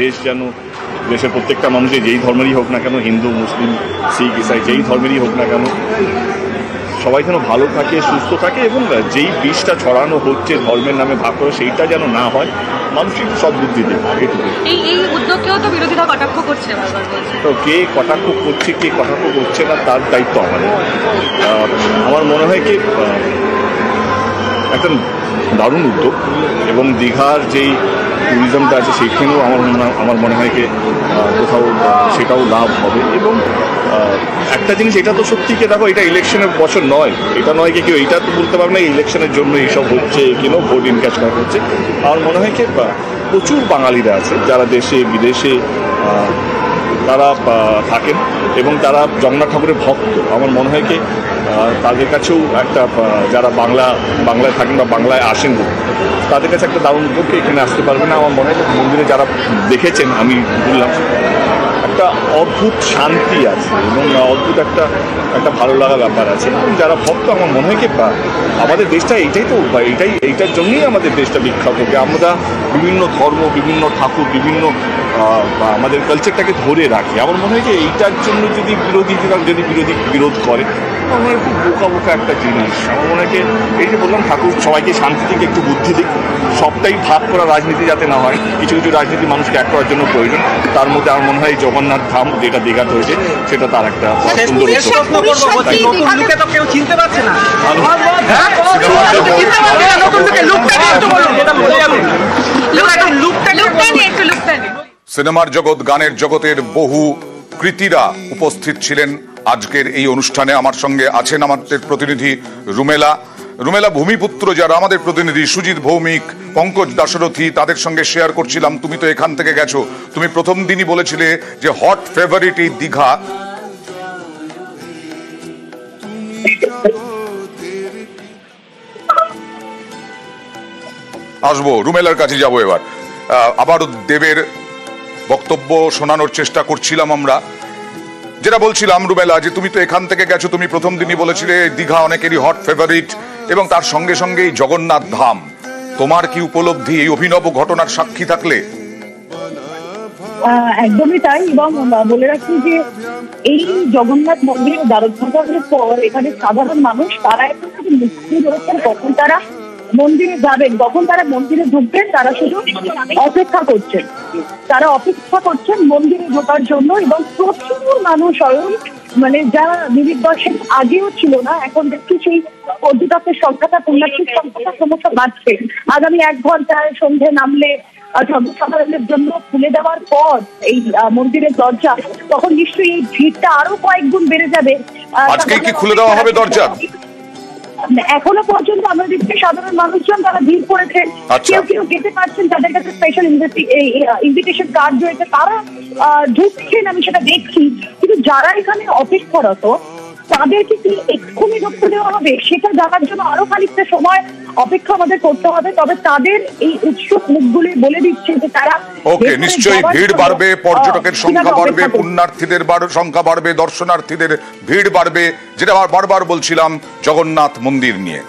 দেশ যেন দেশের প্রত্যেকটা মানুষের যেই ধর্মেরই হোক না কেন, হিন্দু মুসলিম শিখ ইসাই যেই ধর্মেরই হোক না কেন, সবাই যেন ভালো থাকে, সুস্থ থাকে এবং যেই বিষটা ছড়ানো হচ্ছে ধর্মের নামে ভাগ করে সেইটা যেন না হয়, মানুষ একটু সদ্বুদ্ধি দেবে। এই উদ্যোগকেও তো বিরোধীরা কটাক্ষ করছে, তো কে কটাক্ষ করছে কে কটাক্ষ করছে না তার দায়িত্ব আমাদের। আমার মনে হয় কি একটা দারুণ উদ্যোগ, এবং দীঘার যেই ট্যুরিজমটা আছে সেইখানেও আমার মনে হয় কি কোথাও সেটাও লাভ হবে। এবং একটা জিনিস এটা তো সত্যি কি, দেখো এটা ইলেকশনের বছর নয়, এটা নয় কি কেউ এটা তো বলতে পারবে না ইলেকশনের জন্য এইসব হচ্ছে কিনা ভোট ইনক্যাশ করা হচ্ছে। আমার মনে হয় কি প্রচুর বাঙালিরা আছে যারা দেশে বিদেশে তারা থাকেন এবং তারা জগন্নাথ ঠাকুরের ভক্ত। আমার মনে হয় কি তাদের কাছেও একটা, যারা বাংলায় থাকেন বা বাংলায় আসেন তাদের কাছে একটা দারুণ উদ্যোগকে এখানে আসতে পারবে না। আমার মনে হয় মন্দিরে যারা দেখেছেন, আমি বললাম একটা অদ্ভুত শান্তি আছে এবং অদ্ভুত একটা ভালো লাগা ব্যাপার আছে। এবং যারা ভক্ত, আমার মনে হয় কি আমাদের দেশটা এইটার জন্যই আমাদের দেশটা বিখ্যাত, যে আমরা বিভিন্ন ধর্ম, বিভিন্ন ঠাকুর, বিভিন্ন আমাদের কালচারটাকে ধরে রাখি। আমার মনে হয় যে এইটার জন্য যদি বিরোধ করে, আমার মনে হয় খুব বোকা একটা জিনিস। আমার মনে হয় এই যে বললাম ঠাকুর সবাইকে শান্তি থেকে একটু বুদ্ধি দিক, সবটাই ভাগ করা রাজনীতি যাতে না হয়। কিছু কিছু রাজনীতি মানুষকে এক করার জন্য প্রয়োজন। তার মধ্যে আমার মনে হয় জগন্নাথ ধাম যেটা দীঘাতে হয়েছে সেটা তার একটা সুন্দর সিনেমার জগৎ, গানের জগতের বহু কৃতীরা উপস্থিত ছিলেন আজকের এই অনুষ্ঠানে। আমার সঙ্গে আছেন আমাদের প্রতিনিধি রুমেলা ভূমিপুত্র, যারা আমাদের প্রতিনিধি সুজিত ভৌমিক, পঙ্কজ দাশরথী, তাদের সঙ্গে শেয়ার করছিলাম। তুমি তো এখান থেকে গেছো, তুমি প্রথম দিনই বলেছিলে যে হট ফেভারিট এই দীঘা। আসবো রুমেলার কাছে যাবো এবার। আবার দেবের বক্তব্য শোনানোর চেষ্টা করছিলাম আমরা। যেটা বলছিলাম রুমেলা, যে তুমি তো এখান থেকে গেছো, তুমি প্রথম দিনই বলেছিলে দীঘা অনেকেরই হট ফেভারিট, এবং তার সঙ্গে সঙ্গে জগন্নাথ ধাম। তোমার কি উপলব্ধি এই অভিনব ঘটনার সাক্ষী থাকলে? একদমই তাই। এবং বলে রাখি যে এই জগন্নাথ মন্দিরের দ্বারোদ্ঘাটনের পর এখানে সাধারণ মানুষ তারা এখন মুক্তি ধরেছেন কখন তারা মন্দিরে যাবেন, কখন তারা মন্দিরে ঢুকবেন, তারা শুধু অপেক্ষা করছেন মন্দিরে ঢোকার জন্য। এবং প্রচুর মানুষ মানে যারা মিনিট 10 আগেও ছিল না, এখন দেখছি সেই পর্যটকের সংখ্যাটা, পুণ্যার্থীর সংখ্যাটা ক্রমশ বাড়ছে। আগামী 1 ঘন্টায় সন্ধ্যে নামলে জনসাধারণের জন্য খুলে দেওয়ার পর এই মন্দিরের দরজা, তখন নিশ্চয়ই এই ভিড়টা আরো কয়েক গুণ বেড়ে যাবে। আজকে কি খুলে দেওয়া হবে দরজা? এখনো পর্যন্ত আমরা দেখছি সাধারণ মানুষজন তারা ভিড় করেছেন, কেউ যেতে পারছেন, তাদের কাছে স্পেশাল ইনভিটেশন কার্ড রয়েছে, তারা ঢুকছেন, আমি সেটা দেখছি। কিন্তু যারা এখানে অপেক্ষারত তাদেরকে কি এক্ষুনি ঢুকতে দেওয়া হবে সেটা জানার জন্য আরো খানিকটা সময় অপেক্ষা আমাদের করতে হবে। তবে তাদের এই উৎসুক মুখগুলি বলে দিচ্ছে যে তারা নিশ্চয়ই ভিড় বাড়বে, পর্যটকের সংখ্যা বাড়বে, পুণ্যার্থীদের সংখ্যা বাড়বে, দর্শনার্থীদের ভিড় বাড়বে, যেটা বারবার বলছিলাম জগন্নাথ মন্দির নিয়ে।